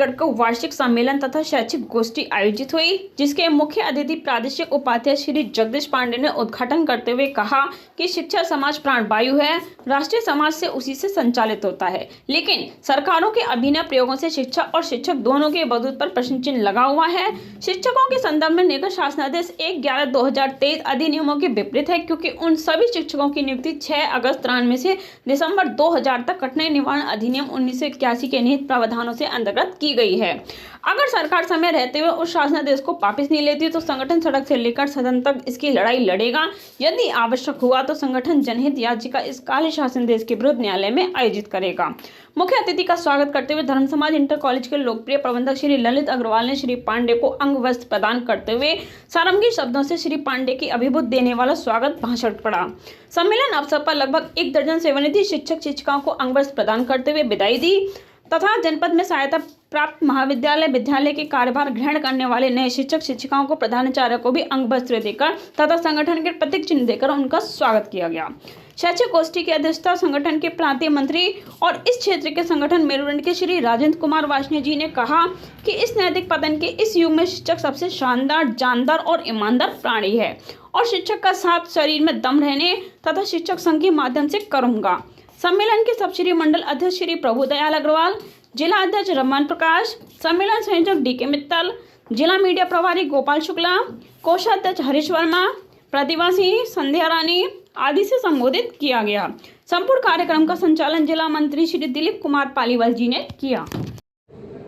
अलीगढ़ को वार्षिक सम्मेलन तथा शैक्षिक गोष्ठी आयोजित हुई, जिसके मुख्य अतिथि प्रादेशिक उपाध्यक्ष श्री जगदीश पांडे ने उद्घाटन करते हुए कहा कि शिक्षा समाज प्राण वायु है। राष्ट्रीय समाज से उसी से संचालित होता है, लेकिन सरकारों के अभिनव प्रयोगों से शिक्षा और शिक्षक दोनों के बदूत पर प्रश्न चिन्ह लगा हुआ है। शिक्षकों के संदर्भ में निर्गत शासनादेश 1/11/2023 अधिनियमों के विपरीत है, क्योंकि उन सभी शिक्षकों की नियुक्ति 6 अगस्त 93 से दिसंबर 2000 तक कठिनाई निवारण अधिनियम 1981 के निहित प्रावधानों से अंतर्गत की गई है। अगर सरकार समय रहते हुए उस शासनादेश को वापस नहीं लेती तो संगठन सड़क से लेकर सदन तक इसकी लड़ाई लड़ेगा। यदि आवश्यक हुआ तो संगठन जनहित याचिका इस काले शासनादेश के विरुद्ध न्यायालय में आयोजित करेगा। मुख्य अतिथि का स्वागत करते हुए धर्म समाज इंटर कॉलेज के लोकप्रिय प्रबंधक श्री ललित अग्रवाल ने श्री पांडे को अंग वस्त्र प्रदान करते हुए सारंगी शब्दों से श्री पांडे की अभिभूत देने वाला स्वागत भाषण पढ़ा। सम्मेलन अवसर पर लगभग 1 दर्जन सेवानिवृत्त शिक्षक शिक्षिकाओं को अंग वस्त्र प्रदान करते हुए विदाई दी तथा जनपद में सहायता प्राप्त महाविद्यालय विद्यालय के कार्यभार ग्रहण करने वाले नए शिक्षक शिक्षिकाओं को प्रधानाचार्य को भी अंग वस्त्र देकर तथा संगठन के प्रतीक चिन्ह देकर उनका स्वागत किया गया। शैक्षिक गोष्ठी की अध्यक्षता संगठन के प्रांतीय मंत्री और इस क्षेत्र के संगठन मेरुदंड के श्री राजेंद्र कुमार वार्ष्णेय जी ने कहा कि इस नैतिक पतन के इस युग में शिक्षक सबसे शानदार, जानदार और ईमानदार प्राणी है और शिक्षक का साथ शरीर में दम रहने तथा शिक्षक संघ के माध्यम से करूंगा। सम्मेलन के सब श्री मंडल अध्यक्ष श्री प्रभुदयाल अग्रवाल, जिला अध्यक्ष रमन प्रकाश, सम्मेलन संयोजक डी.के. मित्तल, जिला मीडिया प्रभारी गोपाल शुक्ला, कोषाध्यक्ष हरीश वर्मा, प्रतिभा सिंह, संध्या रानी आदि से संबोधित किया गया। संपूर्ण कार्यक्रम का संचालन जिला मंत्री श्री दिलीप कुमार पालीवाल जी ने किया।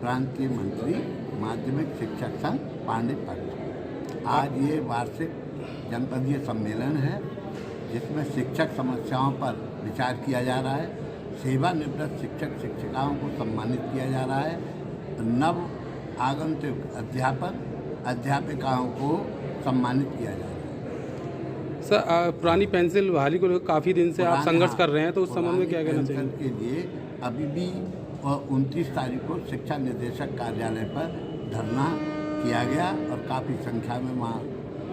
प्रांतीय मंत्री माध्यमिक शिक्षक संघ पांडेपत्र, आज ये वार्षिक जनपदीय सम्मेलन है जिसमें शिक्षक समस्याओं पर विचार किया जा रहा है। सेवानिवृत्त शिक्षक शिक्षिकाओं को सम्मानित किया जा रहा है। नव आगंतुक अध्यापिकाओं को सम्मानित किया जा रहा है। सर, पुरानी पेंसिल बहाली को लेकर काफ़ी दिन से आप संघर्ष कर रहे हैं, तो उस संबंध में क्या कहना चाहिए? के लिए अभी भी 29 तारीख को शिक्षा निर्देशक कार्यालय पर धरना किया गया और काफ़ी संख्या में वहाँ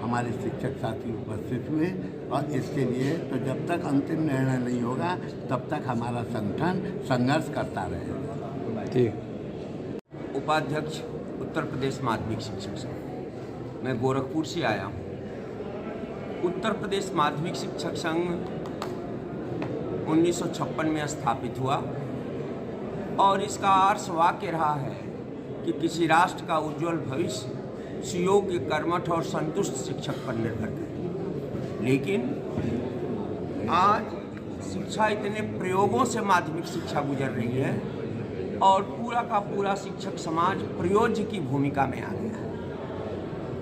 हमारे शिक्षक साथी उपस्थित हुए और इसके लिए तो जब तक अंतिम निर्णय नहीं होगा तब तक हमारा संगठन संघर्ष करता रहेगा। ठीक। उपाध्यक्ष उत्तर प्रदेश माध्यमिक शिक्षक संघ, मैं गोरखपुर से आया हूँ। उत्तर प्रदेश माध्यमिक शिक्षक संघ 1956 में स्थापित हुआ और इसका आर्ष वाक्य रहा है कि किसी राष्ट्र का उज्जवल भविष्य सुयोग्य, कर्मठ और संतुष्ट शिक्षक पर निर्भर करे। लेकिन आज शिक्षा इतने प्रयोगों से माध्यमिक शिक्षा गुजर रही है और पूरा का पूरा शिक्षक समाज प्रयोज्य की भूमिका में आ गया है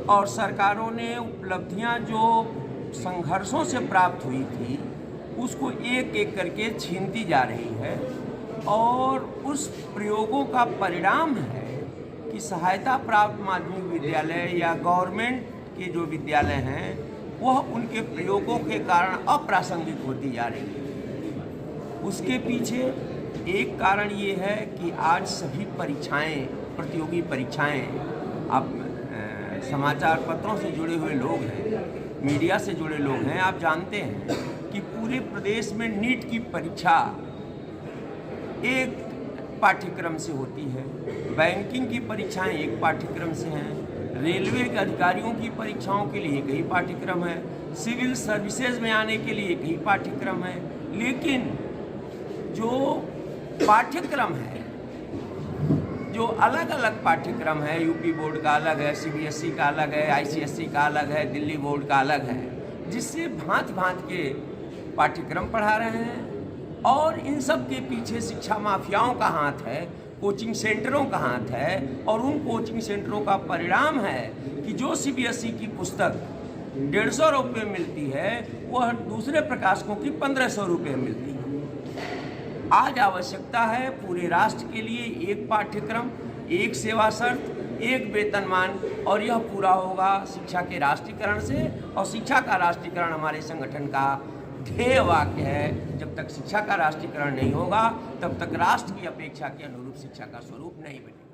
और सरकारों ने उपलब्धियां जो संघर्षों से प्राप्त हुई थी उसको एक एक करके छीनती जा रही है और उस प्रयोगों का परिणाम है कि सहायता प्राप्त माध्यमिक विद्यालय या गवर्नमेंट के जो विद्यालय हैं वह उनके प्रयोगों के कारण अप्रासंगिक होती जा रही है। उसके पीछे एक कारण ये है कि आज सभी परीक्षाएं, प्रतियोगी परीक्षाएं, आप समाचार पत्रों से जुड़े हुए लोग हैं, मीडिया से जुड़े लोग हैं, आप जानते हैं कि पूरे प्रदेश में नीट की परीक्षा एक पाठ्यक्रम से होती है, बैंकिंग की परीक्षाएं एक पाठ्यक्रम से हैं, रेलवे के अधिकारियों की परीक्षाओं के लिए एक ही पाठ्यक्रम है, सिविल सर्विसेज में आने के लिए एक ही पाठ्यक्रम है। लेकिन जो पाठ्यक्रम है, जो अलग अलग पाठ्यक्रम है, यूपी बोर्ड का अलग है, सीबीएसई का अलग है, आईसीएसई का अलग है, दिल्ली बोर्ड का अलग है, जिससे भांत भांत के पाठ्यक्रम पढ़ा रहे हैं और इन सब के पीछे शिक्षा माफियाओं का हाथ है, कोचिंग सेंटरों का हाथ है और उन कोचिंग सेंटरों का परिणाम है कि जो सीबीएसई की पुस्तक 150 रुपये मिलती है वह दूसरे प्रकाशकों की 1500 रुपये मिलती है। आज आवश्यकता है पूरे राष्ट्र के लिए एक पाठ्यक्रम, एक सेवा शर्त, एक वेतनमान और यह पूरा होगा शिक्षा के राष्ट्रीयकरण से और शिक्षा का राष्ट्रीयकरण हमारे संगठन का ध्येय वाक्य है। जब तक शिक्षा का राष्ट्रीयकरण नहीं होगा तब तक राष्ट्र की अपेक्षा के अनुरूप शिक्षा का स्वरूप नहीं बनेगा।